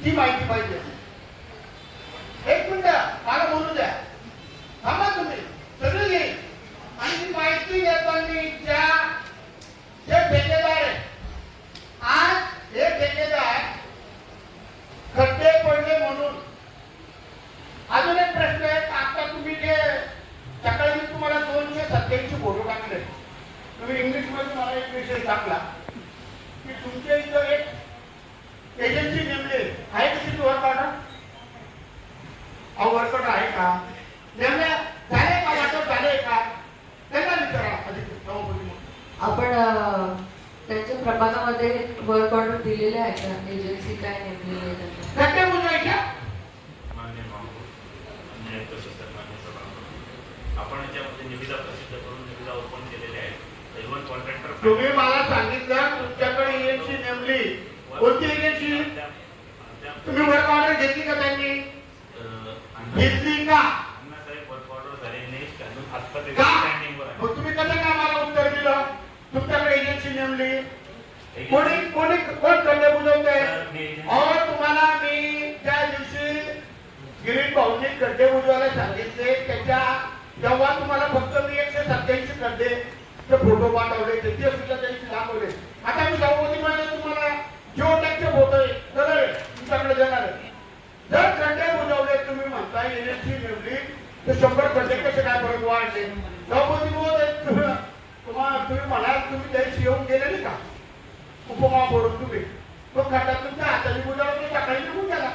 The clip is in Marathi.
ती माहिती पाहिजे. एक मिनिट मला बोलू द्या, थांबा तुम्ही सगळे येईल. आणि ती माहिती घेताना जे ठेकेदार आहे, आज हे ठेकेदार खड्डे पडले म्हणून. अजून एक प्रश्न आहे, आता तुम्ही जे सकाळी मी तुम्हाला 287 फोटो टाकले, तुम्ही इंग्लिश मध्ये मला एक विषय टाकला की तुमच्या इथं एक एजन्सी नेमली आहे, कशी वर्क ऑर्डर? वर्क ऑर्डर आहे का? नेमल्या झाले का? वाटप झाले का? त्यांना विचारा. आपण त्यांच्या प्रभागामध्ये वर्क ऑर्डर दिलेले आहे का? एजन्सी काय नेमलेली आहे त्यांना? खड्डे बुजवायच्या आपण याच्यामध्ये निविदा प्रसिद्ध करून निविदा ओपन केलेले आहेत. इव्हन कॉन्ट्रॅक्टर तुम्ही मला सांगितलं तुमच्याकडे एजन्सी नेमली, कोणती एजन्सी? तुम्ही वर्क ऑर्डर घेतली का? त्यांनी घेतली का? वर्क ऑर्डर झालेली नाही, आता ते का? स्टँडिंगवर आहे. मग तुम्ही कसं काय मला उत्तर दिलं? तुमच्याकडे एजन्सी नेमली, कोण खड्डे बुजवतंय? और तुम्हाला मी त्या दिवशी गिरीश भाऊंनी खड्डे बुजवायला सांगितले, त्याच्या जेव्हा तुम्हाला फक्त मी 187 खड्डे फोटो पाठवले, त्याचे सुद्धा त्यांनी दाखवले. आता मी सभापतीमध्ये तुम्हाला जिओटॅकचे फोटो तुमच्याकडे देणार आहे. जर खड्डे बुजवले तुम्ही म्हणता एजन्सी नेमली, तर 100 खड्डे कसे काय परत वाढले? सभापती तुम्ही म्हणाल तुम्ही त्याशी येऊन गेलेले का उपमा करून? तुम्ही तो खड्डा तुमच्या हाताने बुजवला, तो सकाळी निघून गेला.